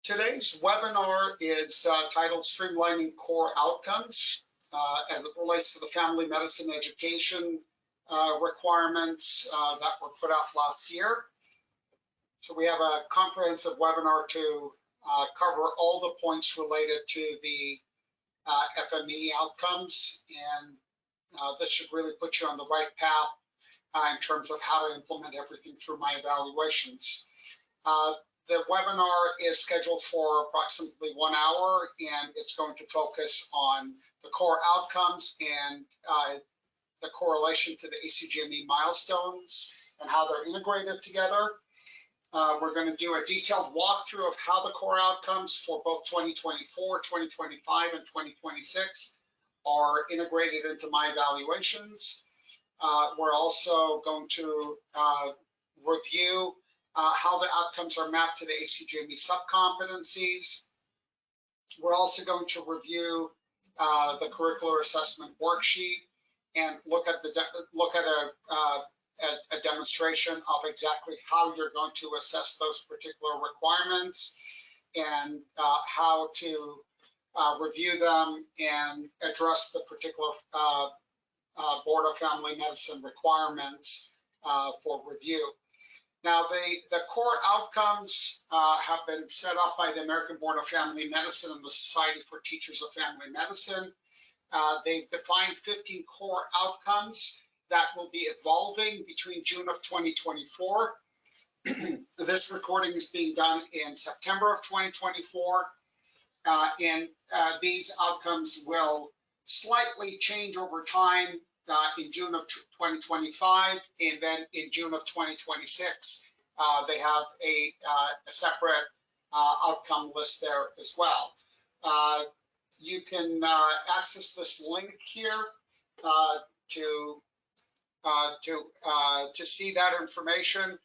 Today's webinar is titled Streamlining Core Outcomes as it relates to the family medicine education requirements that were put out last year. So we have a comprehensive webinar to cover all the points related to the FME outcomes, and this should really put you on the right path in terms of how to implement everything through my evaluations. The webinar is scheduled for approximately 1 hour, and it's going to focus on the core outcomes and the correlation to the ACGME milestones and how they're integrated together. We're going to do a detailed walkthrough of how the core outcomes for both 2024, 2025, and 2026 are integrated into my evaluations. We're also going to review how the outcomes are mapped to the ACGME subcompetencies. We're also going to review the curricular assessment worksheet and look at a demonstration of exactly how you're going to assess those particular requirements and how to review them and address the particular Board of Family Medicine requirements for review. Now, the core outcomes have been set up by the American Board of Family Medicine and the Society for Teachers of Family Medicine. They've defined 15 core outcomes that will be evolving between June of 2024. This recording is being done in September of 2024, and these outcomes will slightly change over time in June of 2025, and then in June of 2026, they have a separate outcome list there as well. You can access this link here to see that information.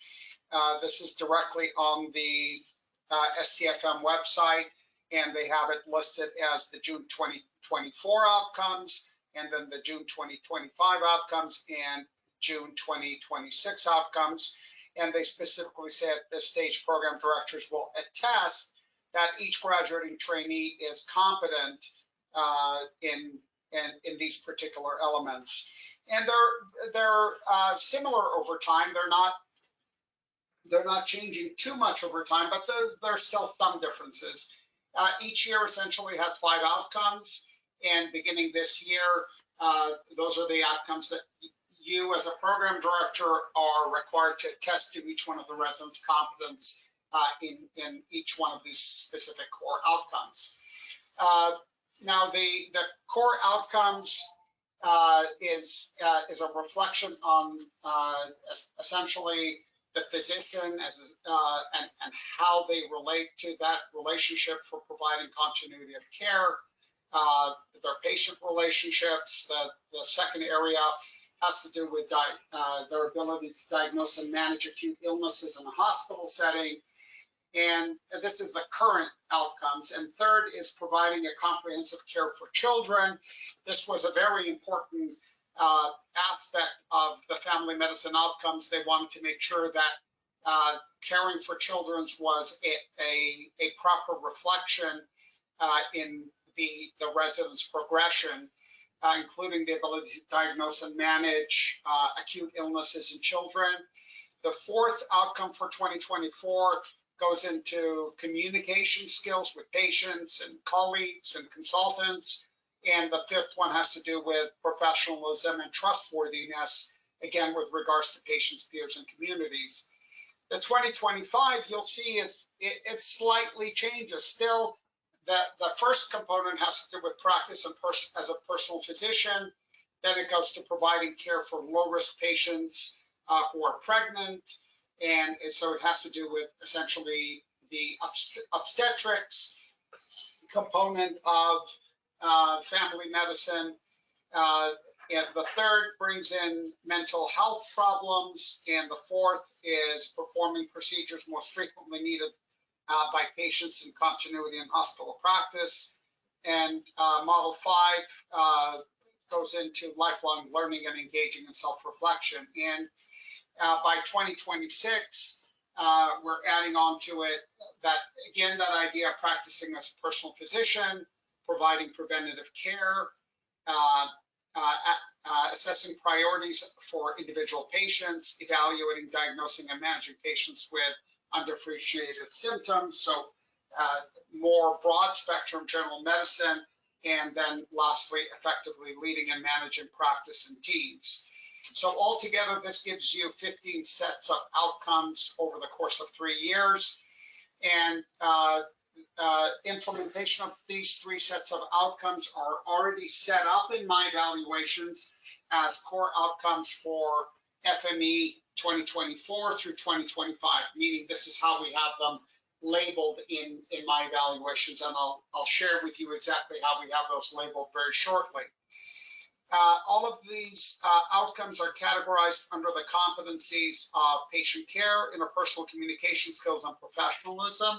This is directly on the STFM website, and they have it listed as the June 2024 outcomes, and then the June 2025 outcomes and June 2026 outcomes. And they specifically say at this stage, program directors will attest that each graduating trainee is competent in these particular elements. And they're similar over time. They're not changing too much over time, but there's still some differences. Each year essentially has 5 outcomes. And beginning this year, those are the outcomes that you as a program director are required to attest to each one of the residents' competence in each one of these specific core outcomes. Now, the core outcomes is a reflection on essentially the physician and how they relate to that relationship for providing continuity of care. Their patient relationships. The second area has to do with their ability to diagnose and manage acute illnesses in a hospital setting. And this is the current outcomes. And third is providing a comprehensive care for children. This was a very important aspect of the family medicine outcomes. They wanted to make sure that caring for children was a proper reflection in the resident's progression, including the ability to diagnose and manage acute illnesses in children. The fourth outcome for 2024 goes into communication skills with patients and colleagues and consultants. And the fifth one has to do with professionalism and trustworthiness, again, with regards to patients, peers, and communities. The 2025, you'll see it slightly changes. Still, the first component has to do with practice and as a personal physician. Then it goes to providing care for low-risk patients who are pregnant. And so it has to do with essentially the obstetrics component of family medicine. And the third brings in mental health problems. And the fourth is performing procedures most frequently needed by patients in continuity in hospital practice. And model 5 goes into lifelong learning and engaging in self-reflection. And by 2026, we're adding on to it that again, that idea of practicing as a personal physician, providing preventative care, assessing priorities for individual patients, evaluating, diagnosing, and managing patients with undifferentiated symptoms. So more broad spectrum general medicine. And then lastly, effectively leading and managing practice in teams. So altogether, this gives you 15 sets of outcomes over the course of 3 years. And implementation of these 3 sets of outcomes are already set up in my evaluations as core outcomes for FME 2024 through 2025, meaning this is how we have them labeled in my evaluations, and I'll share with you exactly how we have those labeled very shortly. All of these outcomes are categorized under the competencies of patient care, interpersonal communication skills, and professionalism.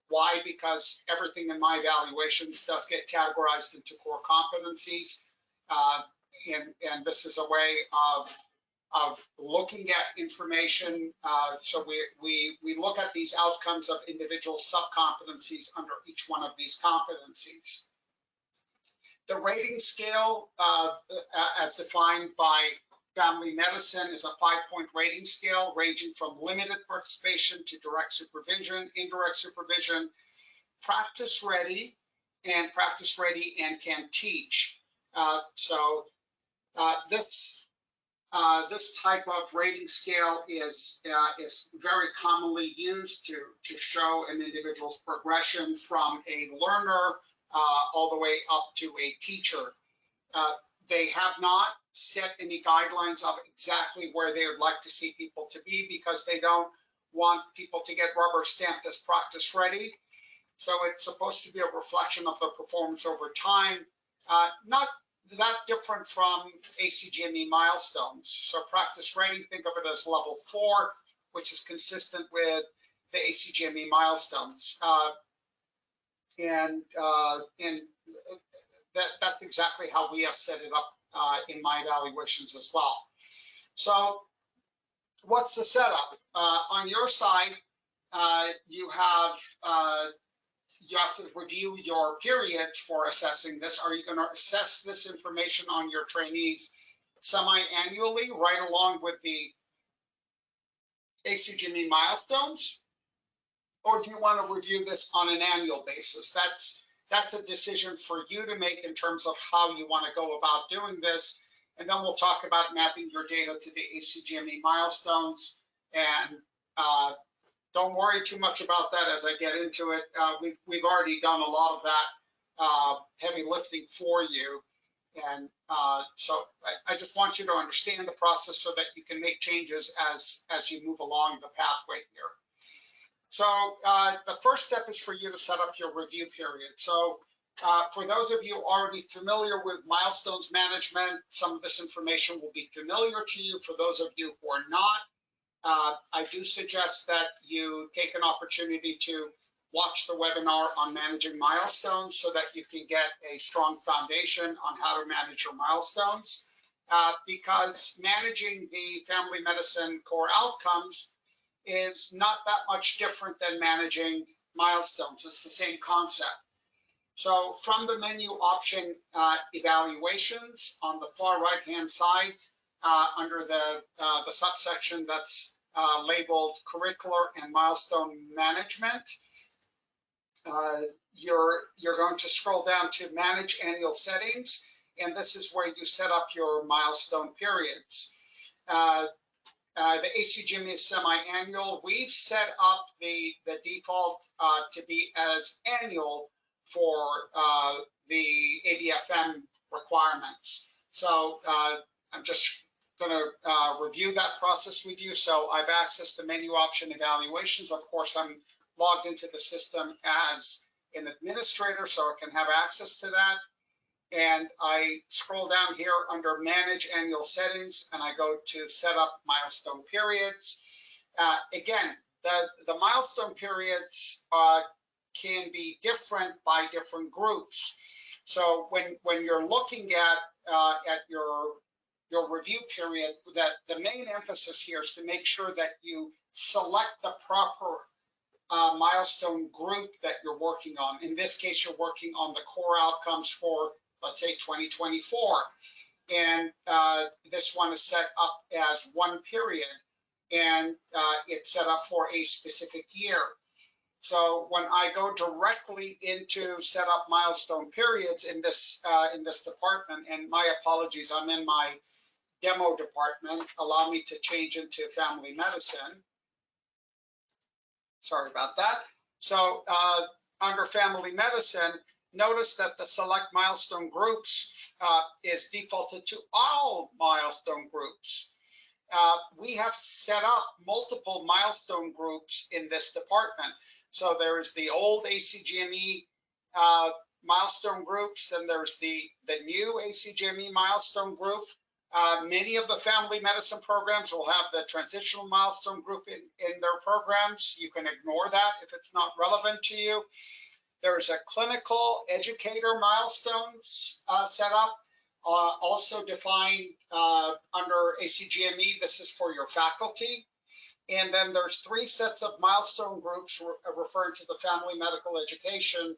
Why? Because everything in my evaluations does get categorized into core competencies, and this is a way of looking at information. So we look at these outcomes of individual sub-competencies under each one of these competencies. The rating scale, as defined by family medicine, is a 5-point rating scale ranging from limited participation to direct supervision, indirect supervision, practice ready and can teach. This type of rating scale is very commonly used to show an individual's progression from a learner all the way up to a teacher. They have not set any guidelines of exactly where they would like to see people to be, because they don't want people to get rubber stamped as practice ready. So it's supposed to be a reflection of the performance over time, not that different from ACGME milestones. So practice ready, think of it as level 4, which is consistent with the ACGME milestones. That's exactly how we have set it up in my evaluations as well. So what's the setup? On your side, you have to review your periods for assessing this. Are you going to assess this information on your trainees semi-annually, right along with the ACGME milestones? Or do you want to review this on an annual basis? That's a decision for you to make in terms of how you want to go about doing this. And then we'll talk about mapping your data to the ACGME milestones. And don't worry too much about that as I get into it. We've already done a lot of that heavy lifting for you. And so I just want you to understand the process so that you can make changes as you move along the pathway here. So the first step is for you to set up your review period. So for those of you already familiar with milestones management, some of this information will be familiar to you. For those of you who are not, I do suggest that you take an opportunity to watch the webinar on managing milestones so that you can get a strong foundation on how to manage your milestones. Because managing the family medicine core outcomes is not that much different than managing milestones. It's the same concept. So from the menu option evaluations on the far right-hand side, under the subsection that's labeled curricular and milestone management, you're going to scroll down to manage annual settings, and this is where you set up your milestone periods. The ACGME is semi-annual. We've set up the default to be as annual for the ABFM requirements. So I'm just going to review that process with you. So I've accessed the menu option evaluations. Of course, I'm logged into the system as an administrator, so I can have access to that. And I scroll down here under Manage Annual Settings, and I go to Set Up Milestone Periods. Again, the milestone periods can be different by different groups. So when you're looking at your review period, that the main emphasis here is to make sure that you select the proper milestone group that you're working on. In this case, you're working on the core outcomes for, let's say, 2024. And this one is set up as one period, and it's set up for a specific year. So when I go directly into set up milestone periods in this department, and my apologies, I'm in my demo department, allow me to change into family medicine. Sorry about that. So under family medicine, notice that the select milestone groups is defaulted to all milestone groups. We have set up multiple milestone groups in this department. So there is the old ACGME milestone groups, and there's the new ACGME milestone group. Many of the family medicine programs will have the transitional milestone group in their programs. You can ignore that if it's not relevant to you. There's a clinical educator milestones set up, also defined under ACGME. This is for your faculty. And then there's 3 sets of milestone groups referring to the family medical education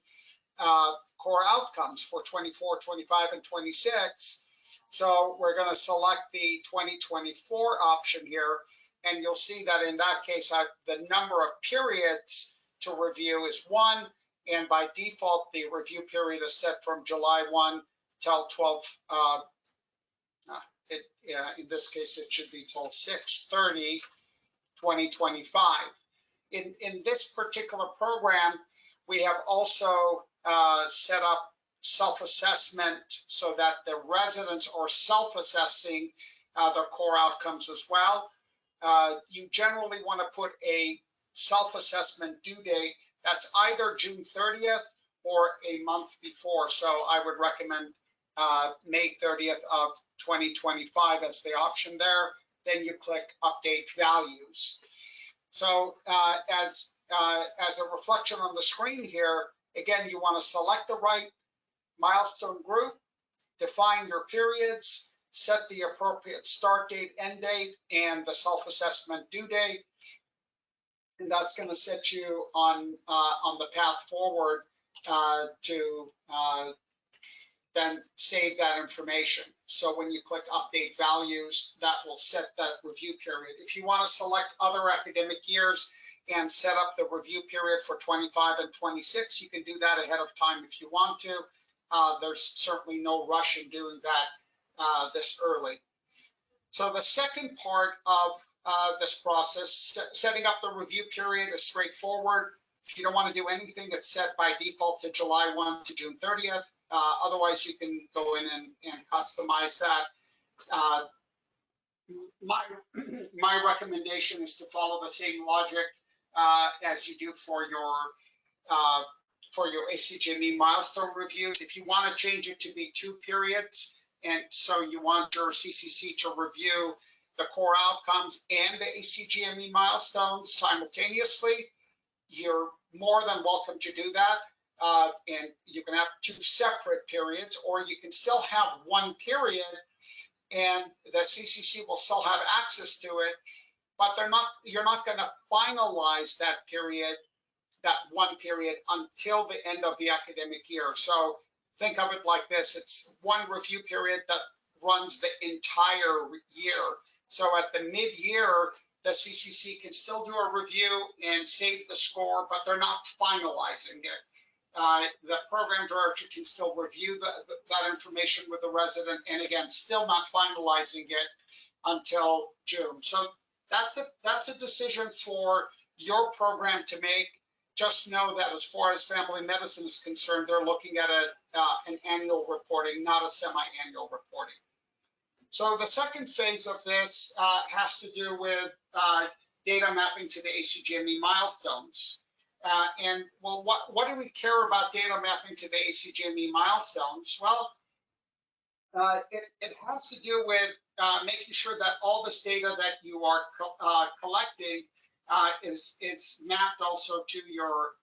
core outcomes for 24, 25, and 26. So we're going to select the 2024 option here, and you'll see that in that case, the number of periods to review is 1, and by default, the review period is set from July 1 till 12. In this case, it should be till 6/30, 2025. In this particular program, we have also set up self-assessment so that the residents are self-assessing their core outcomes as well. You generally want to put a self-assessment due date that's either June 30th or a month before. So I would recommend May 30th of 2025 as the option there. Then you click update values. So as a reflection on the screen here, again, you want to select the right milestone group, define your periods, set the appropriate start date, end date, and the self-assessment due date. And that's going to set you on the path forward to then save that information. So when you click update values, that will set that review period. If you want to select other academic years and set up the review period for 25 and 26, you can do that ahead of time if you want to. There's certainly no rush in doing that this early. So the second part of this process, setting up the review period, is straightforward. If you don't want to do anything, it's set by default to July 1 to June 30th. Otherwise, you can go in and customize that. My recommendation is to follow the same logic as you do for your ACGME milestone reviews. If you want to change it to be 2 periods, and so you want your CCC to review the core outcomes and the ACGME milestones simultaneously, you're more than welcome to do that. And you can have 2 separate periods, or you can still have 1 period and the CCC will still have access to it, but you're not going to finalize that period, that 1 period, until the end of the academic year. So think of it like this. It's 1 review period that runs the entire year. So at the mid-year, the CCC can still do a review and save the score, but they're not finalizing it. The program director can still review that information with the resident, and again, still not finalizing it until June. So that's a decision for your program to make. Just know that as far as family medicine is concerned, they're looking at an annual reporting, not a semi-annual reporting. So the second phase of this has to do with data mapping to the ACGME milestones. And well, what do we care about data mapping to the ACGME milestones? Well, it has to do with making sure that all this data that you are collecting is mapped also to your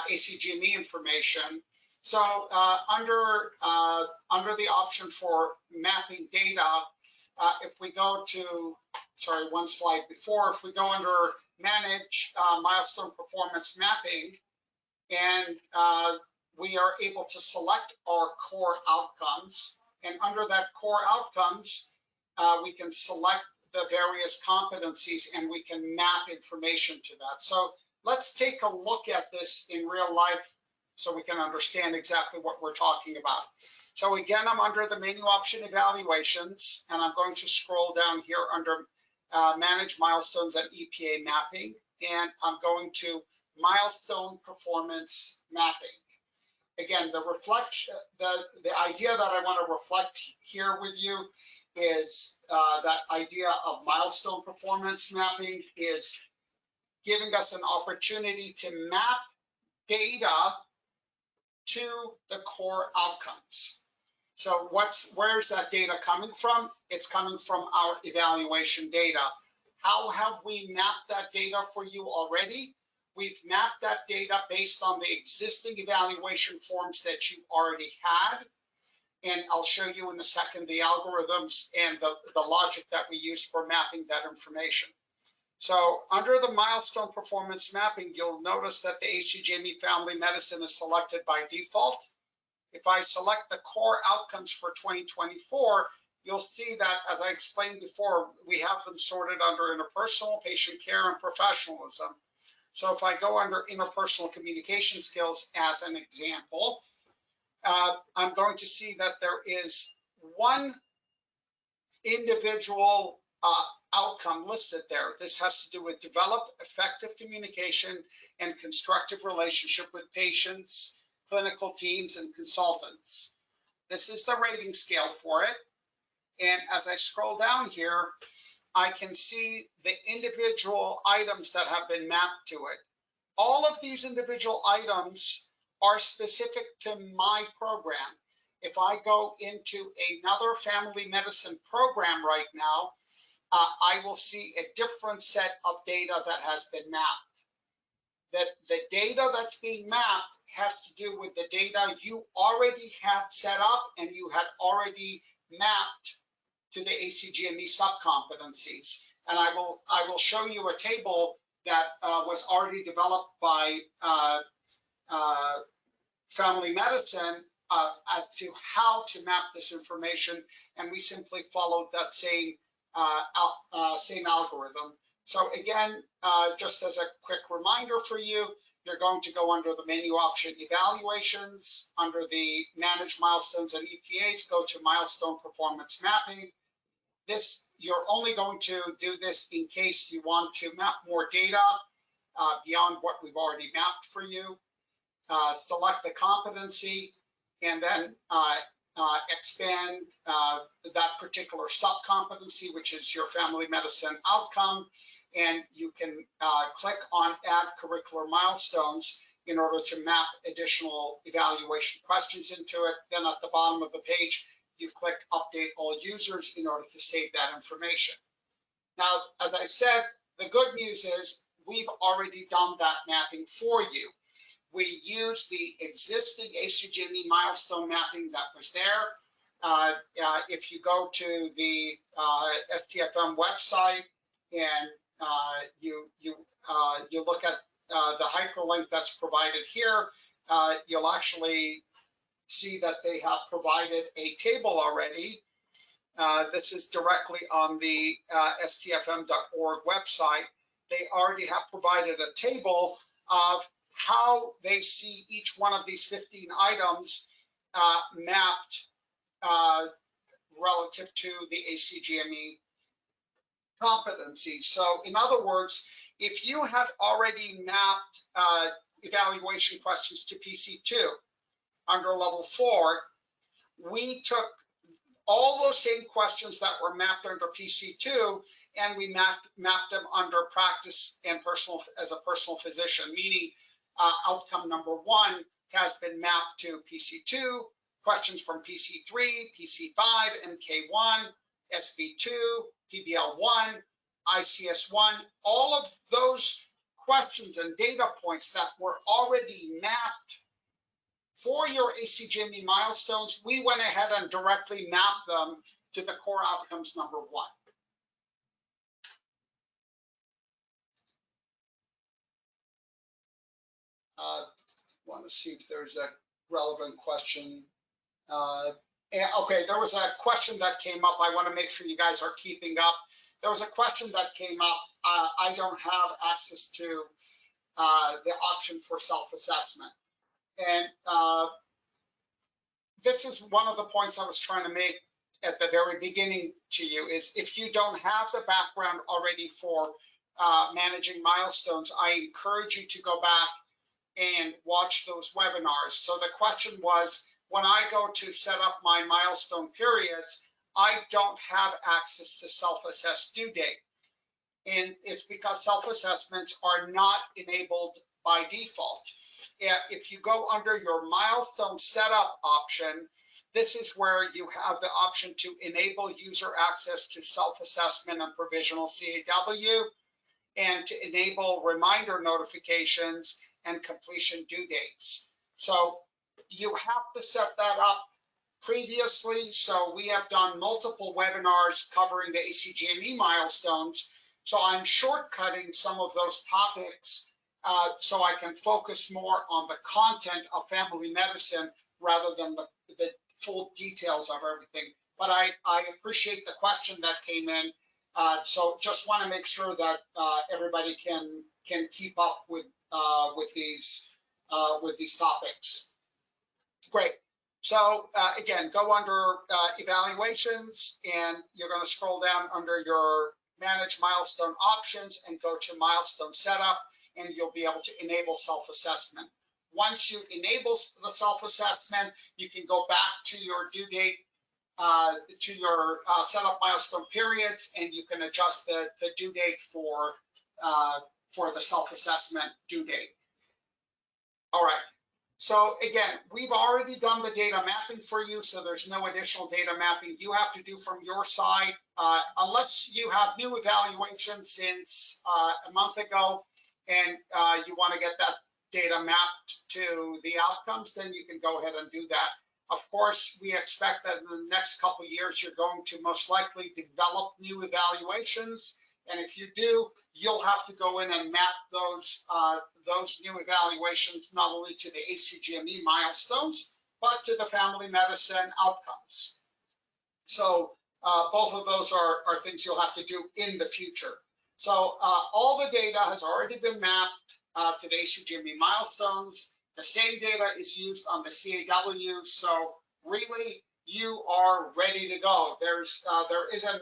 ACGME information. So under the option for mapping data, if we go to, sorry, 1 slide before, if we go under manage milestone performance mapping, and we are able to select our core outcomes. And under that core outcomes, we can select the various competencies and we can map information to that. So let's take a look at this in real life so we can understand exactly what we're talking about. So again, I'm under the menu option evaluations, and I'm going to scroll down here under manage milestones and EPA mapping, and I'm going to milestone performance mapping. Again, the idea that I want to reflect here with you is that idea of milestone performance mapping is giving us an opportunity to map data to the core outcomes. So where's that data coming from? It's coming from our evaluation data. How have we mapped that data for you already? We've mapped that data based on the existing evaluation forms that you already had. And I'll show you in a second the algorithms and the logic that we use for mapping that information. So under the milestone performance mapping, you'll notice that the ACGME family medicine is selected by default. If I select the core outcomes for 2024, you'll see that, as I explained before, we have them sorted under interpersonal, patient care, and professionalism. So if I go under interpersonal communication skills as an example, I'm going to see that there is one individual outcome listed there. This has to do with develop effective communication and constructive relationship with patients, clinical teams, and consultants. This is the rating scale for it. And as I scroll down here, I can see the individual items that have been mapped to it. All of these individual items are specific to my program. If I go into another family medicine program right now, I will see a different set of data that has been mapped. The data that's being mapped has to do with the data you already had set up and you had already mapped to the ACGME subcompetencies. And I will show you a table that was already developed by family medicine as to how to map this information, and we simply followed that same algorithm. So again, just as a quick reminder for you, you're going to go under the menu option evaluations, under the manage milestones and EPAs, go to milestone performance mapping. You're only going to do this in case you want to map more data beyond what we've already mapped for you. Select the competency and then expand that particular subcompetency, which is your family medicine outcome. And you can click on add curricular milestones in order to map additional evaluation questions into it. Then at the bottom of the page, you click update all users in order to save that information. Now, as I said, the good news is we've already done that mapping for you. We use the existing ACGME milestone mapping that was there. If you go to the STFM website and you look at the hyperlink that's provided here, you'll actually see that they have provided a table already. This is directly on the stfm.org website. They already have provided a table of how they see each one of these 15 items mapped relative to the ACGME competency. So in other words, if you had already mapped evaluation questions to PC2 under level 4, we took all those same questions that were mapped under PC2 and we mapped them under practice and as a personal physician, meaning outcome number 1 has been mapped to PC2, questions from PC3, PC5, MK1, SB2, PBL1, ICS1, all of those questions and data points that were already mapped for your ACGME milestones, we went ahead and directly mapped them to the core outcomes number 1. Want to see if there's a relevant question. Okay, there was a question that came up. I want to make sure you guys are keeping up. There was a question that came up. I don't have access to the option for self-assessment. And this is one of the points I was trying to make at the very beginning to you, is if you don't have the background already for managing milestones, I encourage you to go back and watch those webinars. So the question was, when I go to set up my milestone periods, I don't have access to self-assess due date. And it's because self-assessments are not enabled by default. If you go under your milestone setup option, this is where you have the option to enable user access to self-assessment and provisional CAW, and to enable reminder notifications and completion due dates. So you have to set that up previously. So we have done multiple webinars covering the ACGME milestones. So I'm shortcutting some of those topics so I can focus more on the content of family medicine rather than the full details of everything. But I appreciate the question that came in. So just want to make sure that everybody can keep up with these topics. Great. So again, go under evaluations, and you're going to scroll down under your manage milestone options and go to milestone setup, and you'll be able to enable self-assessment. Once you enable the self-assessment, you can go back to your due date, to your setup milestone periods, and you can adjust the due date for the self-assessment due date. All right. So again, we've already done the data mapping for you, so there's no additional data mapping you have to do from your side. Unless you have new evaluations since a month ago, and you want to get that data mapped to the outcomes, then you can go ahead and do that. Of course, we expect that in the next couple of years, you're going to most likely develop new evaluations. And if you do, you'll have to go in and map those new evaluations not only to the ACGME milestones, but to the family medicine outcomes. So both of those are things you'll have to do in the future. So all the data has already been mapped to the ACGME milestones. The same data is used on the CAW. So really, you are ready to go. There isn't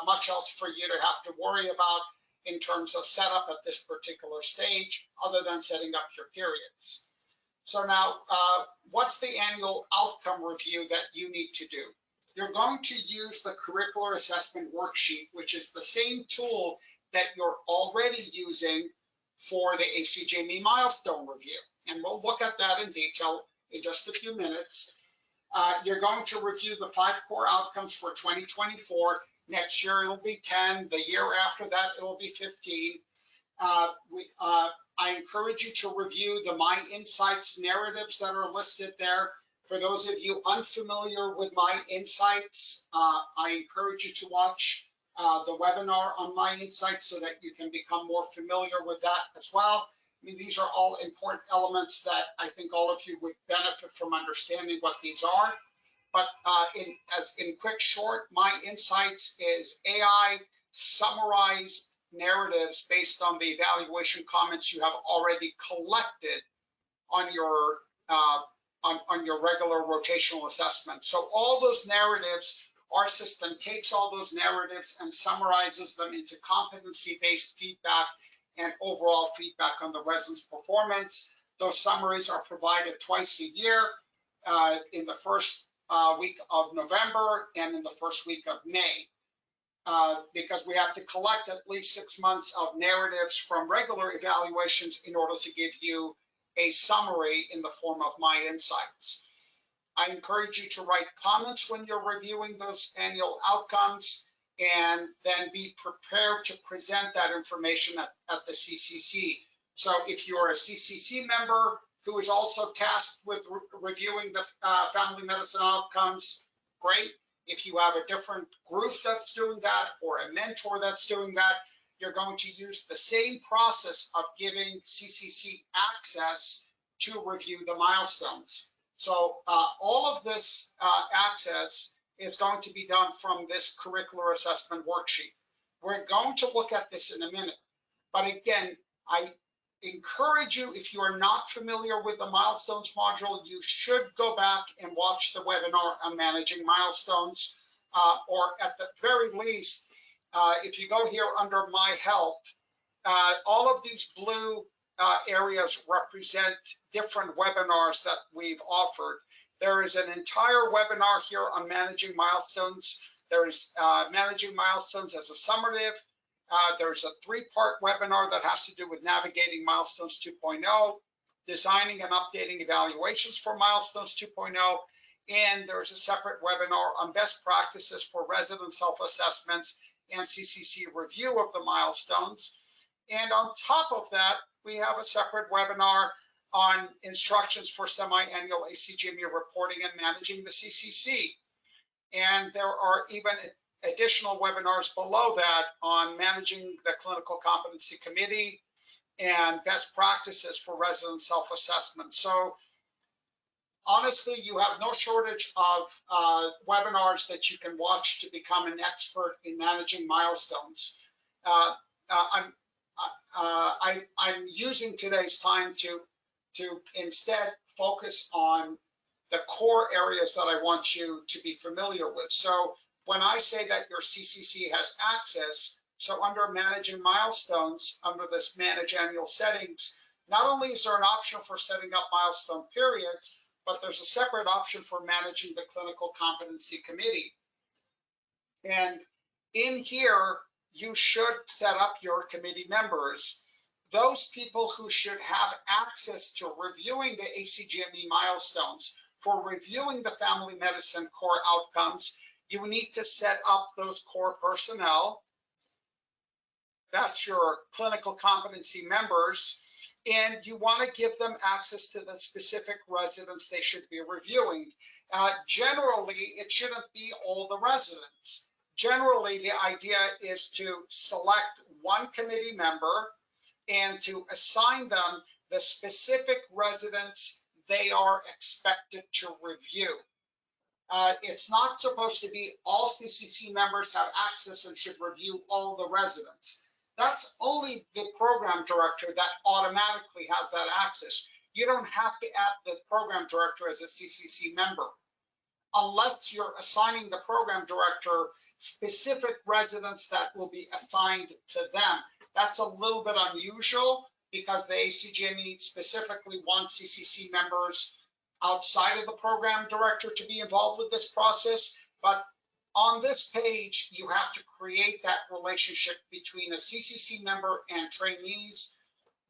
much else for you to have to worry about in terms of setup at this particular stage, other than setting up your periods. So now, what's the annual outcome review that you need to do? You're going to use the curricular assessment worksheet, which is the same tool that you're already using for the ACGME milestone review. And we'll look at that in detail in just a few minutes. You're going to review the 5 core outcomes for 2024. Next year, it'll be 10. The year after that, it'll be 15. I encourage you to review the My Insights narratives that are listed there. For those of you unfamiliar with My Insights, I encourage you to watch the webinar on My Insights so that you can become more familiar with that as well. I mean, these are all important elements that I think all of you would benefit from understanding what these are. But in quick short, My Insights is AI summarized narratives based on the evaluation comments you have already collected on your regular rotational assessment. So all those narratives, our system takes all those narratives and summarizes them into competency-based feedback and overall feedback on the resident's performance. Those summaries are provided twice a year, in the first week of November and in the first week of May, because we have to collect at least 6 months of narratives from regular evaluations in order to give you a summary in the form of My Insights. I encourage you to write comments when you're reviewing those annual outcomes, and then be prepared to present that information at the CCC. So if you're a CCC member who is also tasked with reviewing the family medicine outcomes, great. If you have a different group that's doing that, or a mentor that's doing that, you're going to use the same process of giving CCC access to review the milestones. So all of this access is going to be done from this curricular assessment worksheet. We're going to look at this in a minute. But again, I encourage you, if you are not familiar with the milestones module, you should go back and watch the webinar on managing milestones, or at the very least, if you go here under My Help, all of these blue areas represent different webinars that we've offered. There is an entire webinar here on managing milestones. There is managing milestones as a summative. There's a 3-part webinar that has to do with navigating milestones 2.0, designing and updating evaluations for milestones 2.0, and there's a separate webinar on best practices for resident self-assessments and CCC review of the milestones. And on top of that, we have a separate webinar on instructions for semi-annual ACGME reporting and managing the CCC. And there are even additional webinars below that on managing the clinical competency committee and best practices for resident self-assessment. So honestly, you have no shortage of webinars that you can watch to become an expert in managing milestones. I'm using today's time to instead focus on the core areas that I want you to be familiar with. So when I say that your CCC has access, so under managing milestones, under this manage annual settings, not only is there an option for setting up milestone periods, but there's a separate option for managing the clinical competency committee. And in here, you should set up your committee members. Those people who should have access to reviewing the ACGME milestones, for reviewing the family medicine core outcomes, you need to set up those core personnel. That's your clinical competency members. And you want to give them access to the specific residents they should be reviewing. Generally, it shouldn't be all the residents. Generally, the idea is to select one committee member and to assign them the specific residents they are expected to review. It's not supposed to be all CCC members have access and should review all the residents. That's only the program director that automatically has that access. You don't have to add the program director as a CCC member, unless you're assigning the program director specific residents that will be assigned to them. That's a little bit unusual because the ACGME specifically wants CCC members outside of the program director to be involved with this process. But on this page, you have to create that relationship between a CCC member and trainees.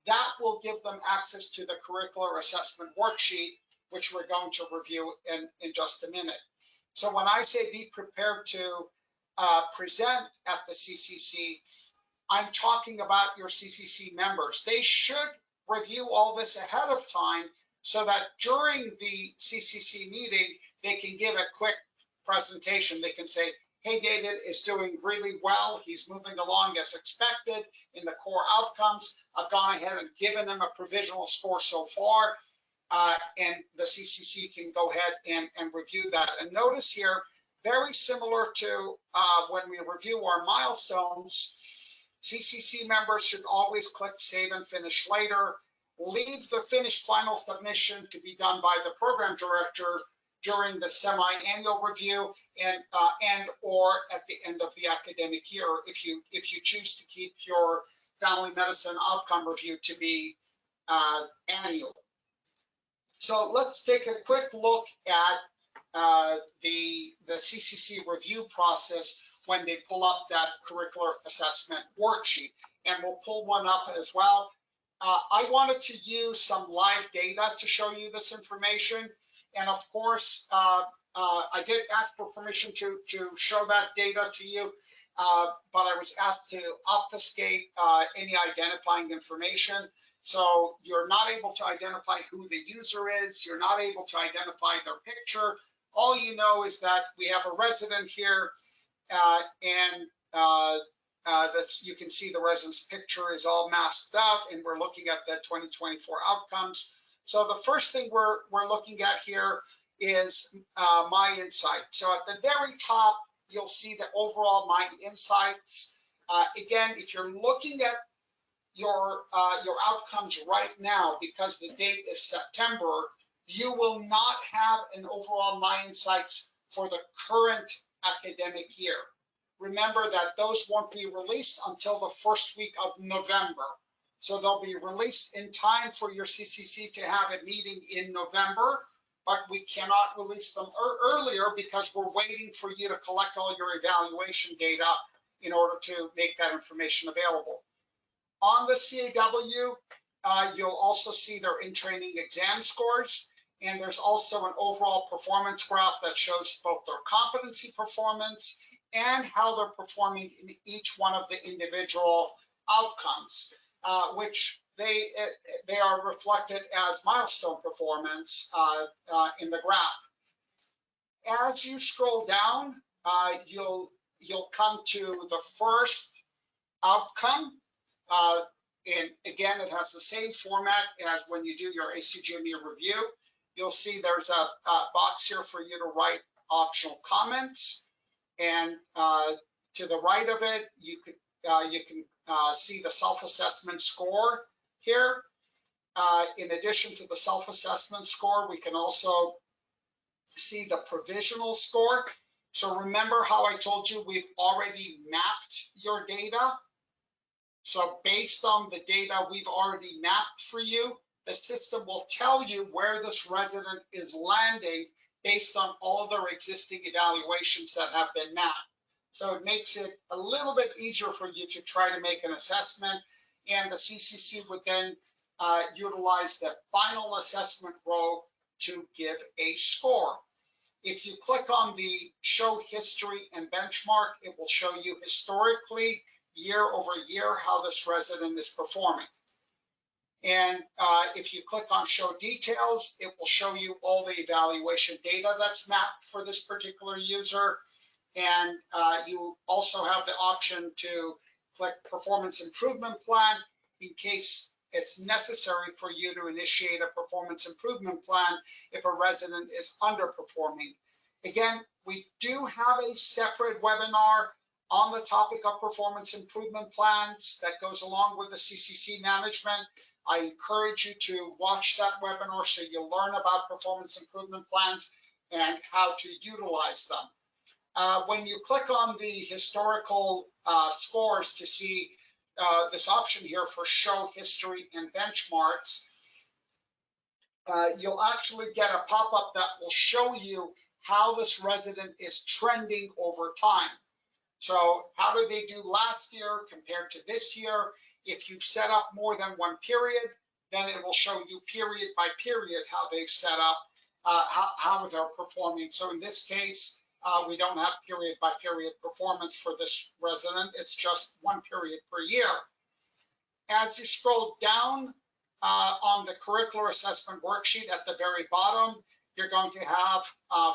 That will give them access to the curricular assessment worksheet, which we're going to review in just a minute. So when I say be prepared to present at the CCC, I'm talking about your CCC members. They should review all this ahead of time so that during the CCC meeting, they can give a quick presentation. They can say, hey, David is doing really well. He's moving along as expected in the core outcomes. I've gone ahead and given him a provisional score so far. And the CCC can go ahead and review that. And notice here, very similar to when we review our milestones, CCC members should always click Save and Finish Later. Leave the finished final submission to be done by the program director during the semi-annual review and or at the end of the academic year if you choose to keep your family medicine outcome review to be annual. So let's take a quick look at the CCC review process when they pull up that curricular assessment worksheet, and we'll pull one up as well. I wanted to use some live data to show you this information, and of course, I did ask for permission to show that data to you, but I was asked to obfuscate any identifying information. So you're not able to identify who the user is. You're not able to identify their picture. All you know is that we have a resident here, and you can see the resident's picture is all masked out, and we're looking at the 2024 outcomes. So the first thing we're looking at here is My Insight. So at the very top, you'll see the overall My Insights. Again, if you're looking at your outcomes right now, because the date is September, you will not have an overall My Insights for the current academic year. Remember that those won't be released until the first week of November. So they'll be released in time for your CCC to have a meeting in November, but we cannot release them earlier because we're waiting for you to collect all your evaluation data in order to make that information available. On the CAW, you'll also see their in-training exam scores, and there's also an overall performance graph that shows both their competency performance and how they're performing in each one of the individual outcomes, which they are reflected as milestone performance in the graph. As you scroll down, you'll come to the first outcome. And again, it has the same format as when you do your ACGME review. You'll see there's a box here for you to write optional comments. And to the right of it, you can see the self-assessment score here. In addition to the self-assessment score, we can also see the provisional score. So remember how I told you we've already mapped your data? So based on the data we've already mapped for you, the system will tell you where this resident is landing based on all of their existing evaluations that have been mapped. So it makes it a little bit easier for you to try to make an assessment, and the CCC would then utilize the final assessment row to give a score. If you click on the Show History and Benchmark, it will show you historically, year over year, how this resident is performing. And if you click on Show Details, it will show you all the evaluation data that's mapped for this particular user. And you also have the option to click Performance Improvement Plan in case it's necessary for you to initiate a performance improvement plan if a resident is underperforming. Again, we do have a separate webinar on the topic of performance improvement plans that goes along with the CCC management. I encourage you to watch that webinar so you'll learn about performance improvement plans and how to utilize them. When you click on the historical scores to see this option here for Show History and Benchmarks, you'll actually get a pop-up that will show you how this resident is trending over time. So how did they do last year compared to this year? If you've set up more than one period, then it will show you period by period how they've set up, how they're performing. So in this case, we don't have period by period performance for this resident. It's just one period per year. As you scroll down on the curricular assessment worksheet at the very bottom, you're going to have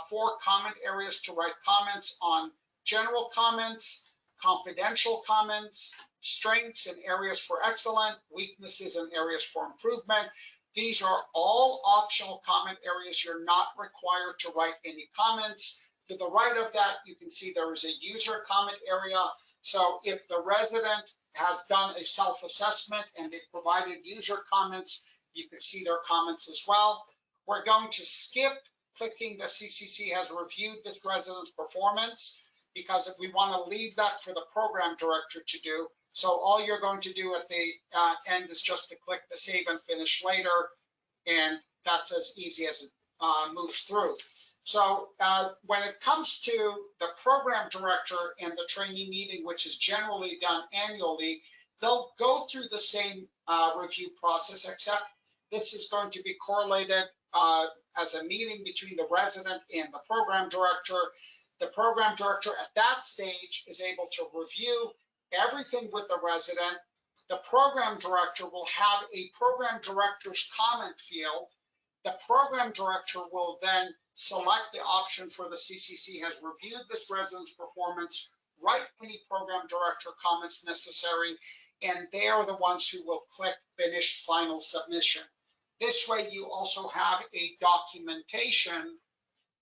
4 comment areas to write comments on: general comments, confidential comments, strengths and areas for excellent, weaknesses and areas for improvement. These are all optional comment areas. You're not required to write any comments. To the right of that, you can see there is a user comment area. So if the resident has done a self-assessment and they've provided user comments, you can see their comments as well. We're going to skip clicking the CCC has reviewed this resident's performance because we want to leave that for the program director to do. So all you're going to do at the end is just to click the Save and Finish Later, and that's as easy as it moves through. So when it comes to the program director and the trainee meeting, which is generally done annually, they'll go through the same review process, except this is going to be correlated as a meeting between the resident and the program director. The program director at that stage is able to review everything with the resident. The program director will have a program director's comment field. The program director will then select the option for the CCC has reviewed this resident's performance, write any program director comments necessary, and they are the ones who will click Finished Final Submission. This way you also have a documentation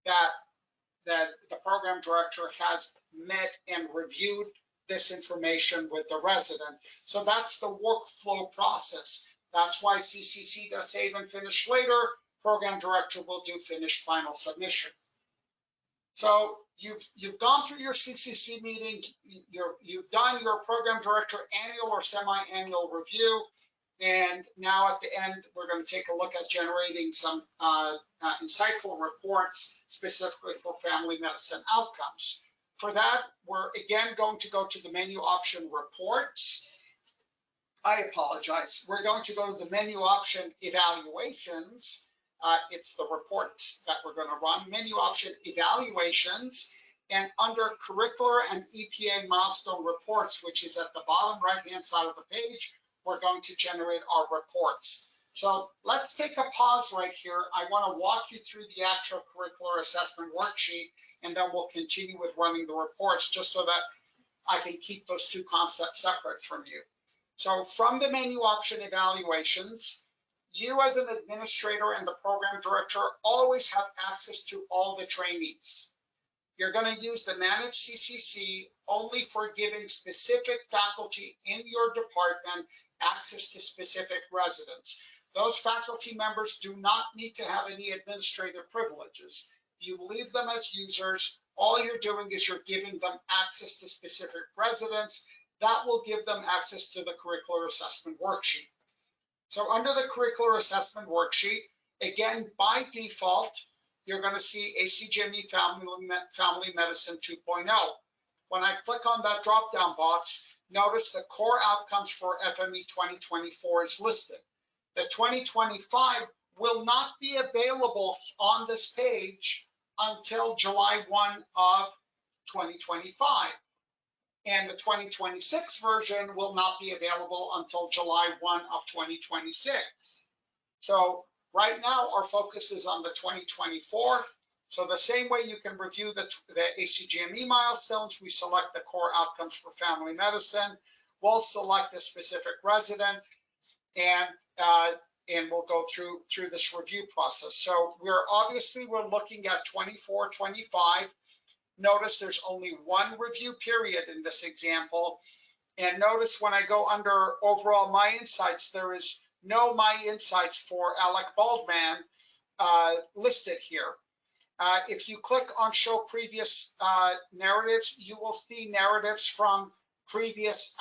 that the program director has met and reviewed this information with the resident. So that's the workflow process. That's why CCC does save and finish later. Program director will do finished final submission. So you've gone through your CCC meeting, you've done your program director annual or semi-annual review, and now at the end, we're going to take a look at generating some insightful reports specifically for family medicine outcomes. For that, we're again going to go to the menu option reports. I apologize. We're going to go to the menu option evaluations. It's the reports that we're going to run. Menu option evaluations, and under curricular and EPA milestone reports, which is at the bottom right-hand side of the page, we're going to generate our reports. So let's take a pause right here. I want to walk you through the actual curricular assessment worksheet, and then we'll continue with running the reports just so that I can keep those two concepts separate from you. So from the menu option evaluations, you as an administrator and the program director always have access to all the trainees. You're going to use the Manage CCC only for giving specific faculty in your department access to specific residents. Those faculty members do not need to have any administrative privileges. You leave them as users. All you're doing is you're giving them access to specific residents. That will give them access to the curricular assessment worksheet. So under the curricular assessment worksheet, again, by default, you're going to see ACGME Family Medicine 2.0. When I click on that drop-down box, notice the core outcomes for FME 2024 is listed. The 2025 will not be available on this page until July 1 of 2025. And the 2026 version will not be available until July 1 of 2026. So right now, our focus is on the 2024. So the same way you can review the ACGME milestones, we select the core outcomes for family medicine. We'll select a specific resident, and we'll go through this review process. So we're looking at 24, 25. Notice there's only one review period in this example. And notice when I go under overall My Insights, there is no My Insights for Alec Baldman listed here. If you click on Show Previous Narratives, you will see narratives from previous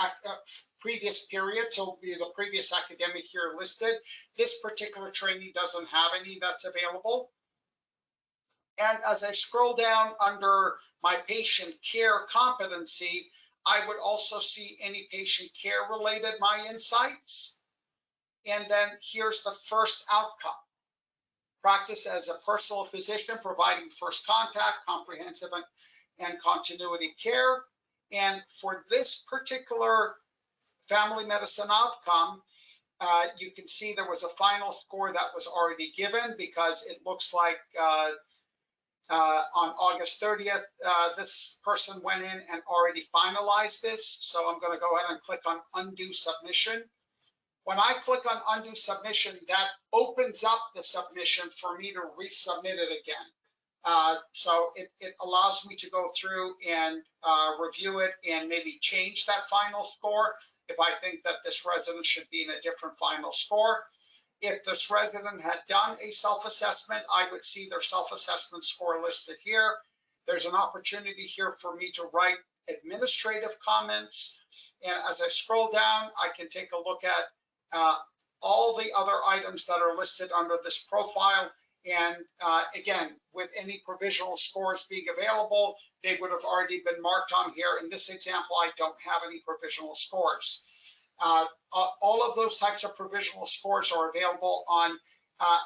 periods. So it'll be the previous academic year listed. This particular trainee doesn't have any that's available. And as I scroll down under my patient care competency, I would also see any patient care related My Insights. And then here's the first outcome. Practice as a personal physician, providing first contact, comprehensive and continuity care. And for this particular family medicine outcome, you can see there was a final score that was already given because it looks like on August 30th, this person went in and already finalized this. So I'm going to go ahead and click on Undo Submission. When I click on Undo Submission, that opens up the submission for me to resubmit it again. So it allows me to go through and review it and maybe change that final score if I think that this resident should be in a different final score. If this resident had done a self-assessment, I would see their self-assessment score listed here. There's an opportunity here for me to write administrative comments. And as I scroll down, I can take a look at all the other items that are listed under this profile. And again, with any provisional scores being available, they would have already been marked on here. In this example, I don't have any provisional scores. All of those types of provisional scores are available on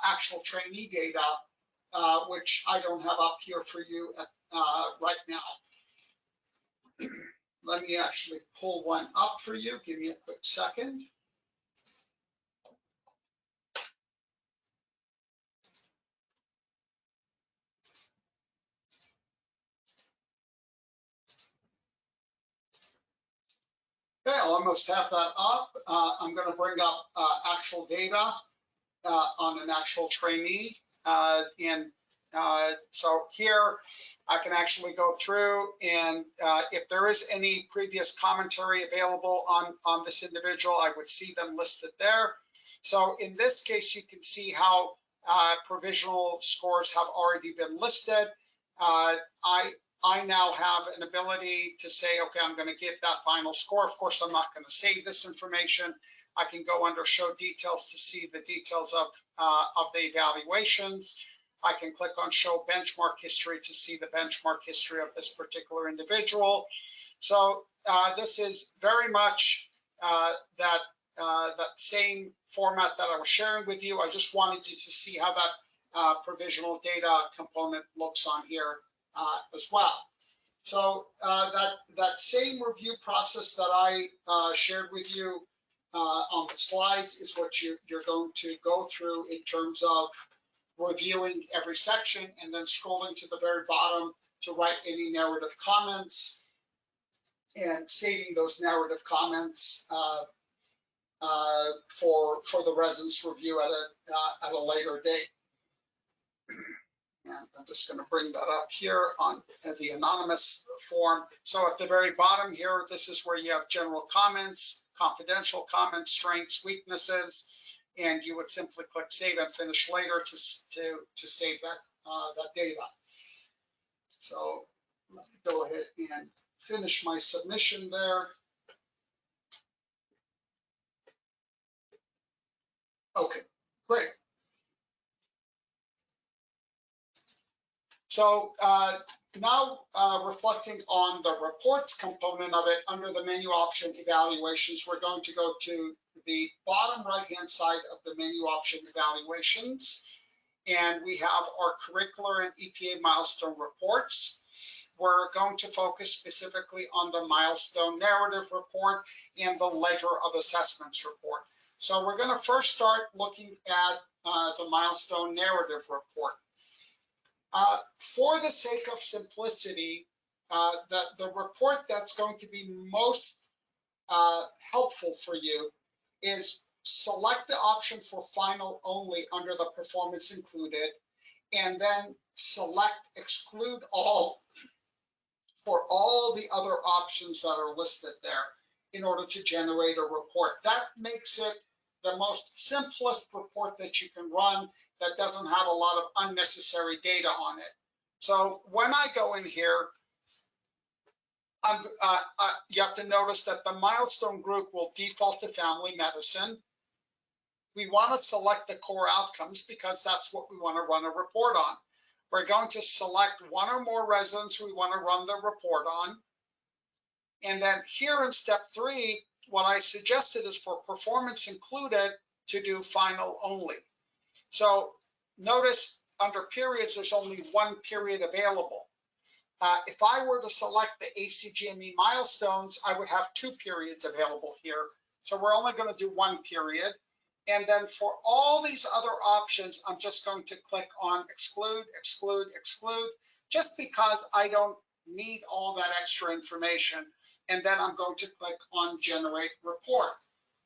actual trainee data, which I don't have up here for you right now. Let me actually pull one up for you. Give me a quick second. Okay, I almost have that up. I'm going to bring up actual data. on an actual trainee. So here I can actually go through, and if there is any previous commentary available on this individual, I would see them listed there. So in this case, you can see how provisional scores have already been listed. I now have an ability to say, okay, I'm going to give that final score. Of course, I'm not going to save this information. I can go under show details to see the details of the evaluations. I can click on show benchmark history to see the benchmark history of this particular individual. So this is very much that same format that I was sharing with you. I just wanted you to see how that provisional data component looks on here as well. So that same review process that I shared with you on the slides is what you're going to go through in terms of reviewing every section and then scrolling to the very bottom to write any narrative comments and saving those narrative comments for the residence review at a later date. And I'm just going to bring that up here on the anonymous form. So at the very bottom here, this is where you have general comments, confidential comments, strengths, weaknesses, and you would simply click save and finish later to save that data. So let me go ahead and finish my submission there. Okay, great. So now reflecting on the reports component of it under the menu option evaluations, we're going to go to the bottom right-hand side of the menu option evaluations. And we have our curricular and EPA milestone reports. We're going to focus specifically on the milestone narrative report and the ledger of assessments report. So we're going to first start looking at the milestone narrative report. For the sake of simplicity, the report that's going to be most helpful for you is select the option for final only under the performance included, and then select exclude all for all the other options that are listed there in order to generate a report. That makes it the most simplest report that you can run that doesn't have a lot of unnecessary data on it. So when I go in here, you have to notice that the milestone group will default to family medicine. We want to select the core outcomes because that's what we want to run a report on. We're going to select one or more residents we want to run the report on. And then here in step 3, what I suggested is for performance included to do final only. So notice under periods, there's only one period available. If I were to select the ACGME milestones, I would have 2 periods available here. So we're only going to do 1 period. And then for all these other options, I'm just going to click on exclude, exclude, exclude, just because I don't need all that extra information. And then I'm going to click on generate report.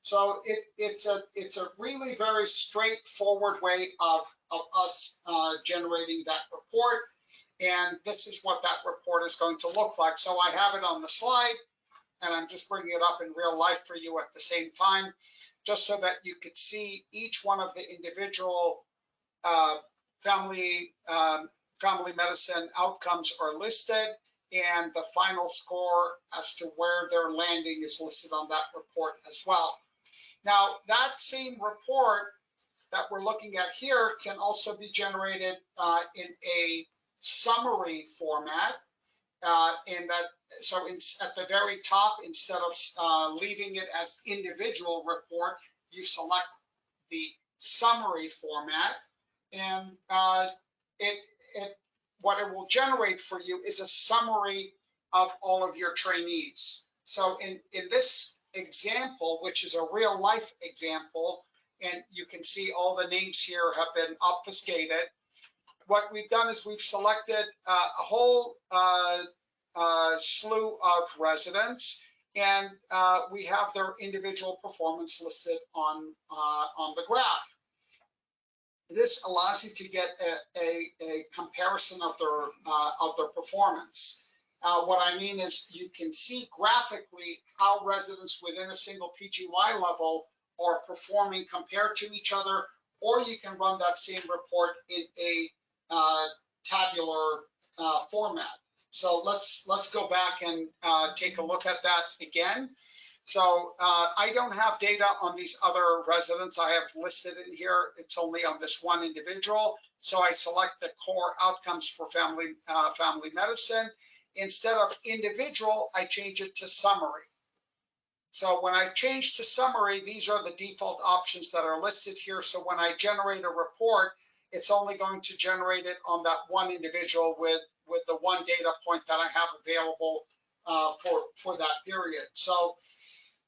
So it's a really very straightforward way of us generating that report. And this is what that report is going to look like. So I have it on the slide, and I'm just bringing it up in real life for you at the same time, just so that you could see each one of the individual family medicine outcomes are listed, and the final score as to where they're landing is listed on that report as well. Now, that same report that we're looking at here can also be generated in a summary format. So at the very top, instead of leaving it as individual report, you select the summary format, and what it will generate for you is a summary of all of your trainees. So in this example, which is a real life example, and you can see all the names here have been obfuscated, what we've done is we've selected a whole slew of residents, and we have their individual performance listed on the graph. this allows you to get a comparison of their performance. What I mean is you can see graphically how residents within a single PGY level are performing compared to each other, or you can run that same report in a tabular format. So let's go back and take a look at that again. So I don't have data on these other residents I have listed in here. It's only on this one individual. So I select the core outcomes for family medicine. Instead of individual, I change it to summary. So when I change to summary, these are the default options that are listed here. So when I generate a report, it's only going to generate it on that one individual with the one data point that I have available for that period. So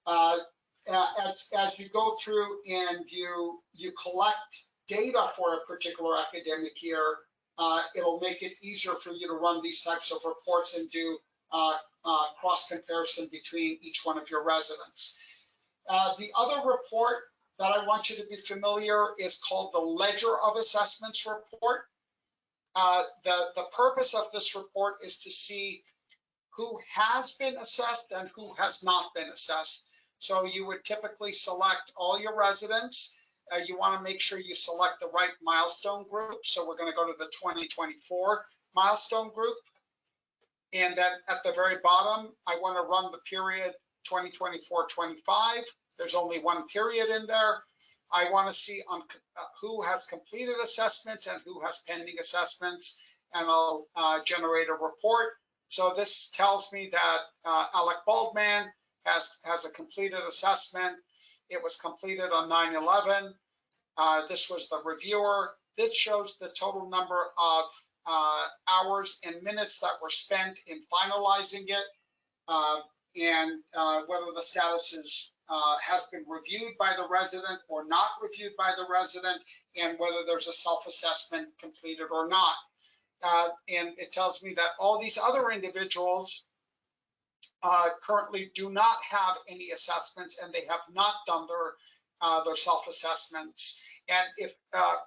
as you go through and you collect data for a particular academic year, it'll make it easier for you to run these types of reports and do cross comparison between each one of your residents. The other report that I want you to be familiar is called the Ledger of Assessments report. The purpose of this report is to see who has been assessed and who has not been assessed. So you would typically select all your residents. You want to make sure you select the right milestone group. So we're going to go to the 2024 milestone group. And then at the very bottom, I want to run the period 2024-25. There's only one period in there. I want to see on who has completed assessments and who has pending assessments, and I'll generate a report. So this tells me that Alec Baldman has a completed assessment. It was completed on 9/11. This was the reviewer. This shows the total number of hours and minutes that were spent in finalizing it, and whether the status has been reviewed by the resident or not reviewed by the resident, and whether there's a self-assessment completed or not. And it tells me that all these other individuals currently do not have any assessments, and they have not done their self-assessments. And if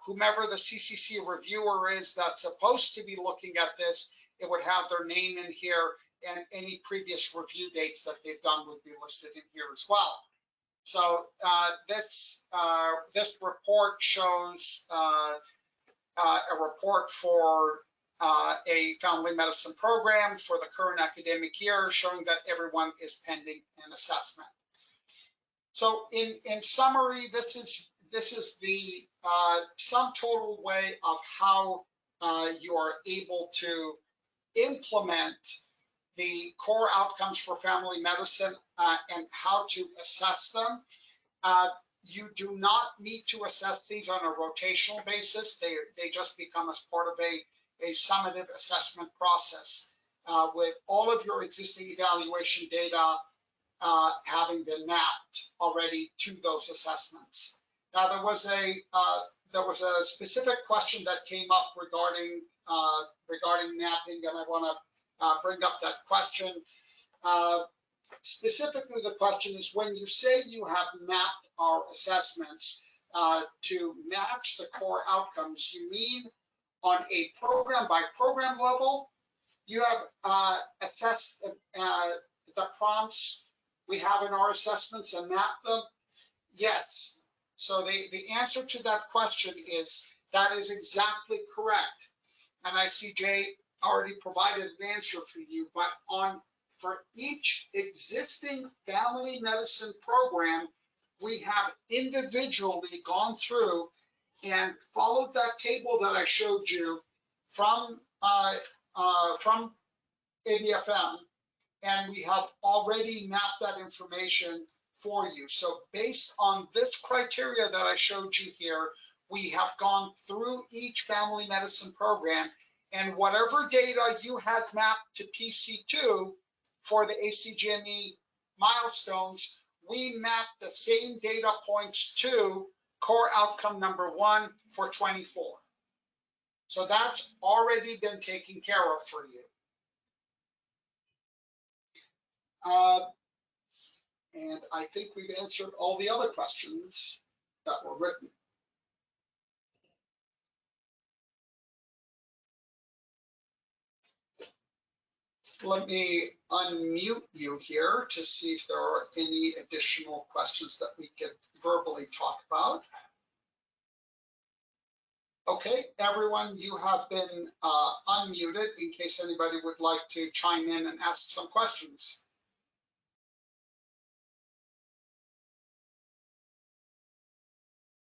whomever the CCC reviewer is that's supposed to be looking at this, it would have their name in here, and any previous review dates that they've done would be listed in here as well. So this report shows a report for a family medicine program for the current academic year, showing that everyone is pending an assessment. So in summary, this is the sum total way of how you are able to implement the core outcomes for family medicine and how to assess them. You do not need to assess these on a rotational basis. They just become as part of a summative assessment process with all of your existing evaluation data having been mapped already to those assessments. Now, there was a specific question that came up regarding mapping, and I want to bring up that question. Specifically, the question is, when you say you have mapped our assessments to match the core outcomes, you mean on a program by program level? You have assessed the prompts we have in our assessments and mapped them? Yes. So the answer to that question is that is exactly correct. And I see Jay already provided an answer for you, but for each existing family medicine program, we have individually gone through and followed that table that I showed you from ABFM, and we have already mapped that information for you. So based on this criteria that I showed you here, we have gone through each family medicine program, and whatever data you had mapped to PC2 for the ACGME milestones, we mapped the same data points to core outcome number 1 for 24. So that's already been taken care of for you. And I think we've answered all the other questions that were written. Let me unmute you here to see if there are any additional questions that we could verbally talk about. Okay, everyone, you have been unmuted in case anybody would like to chime in and ask some questions.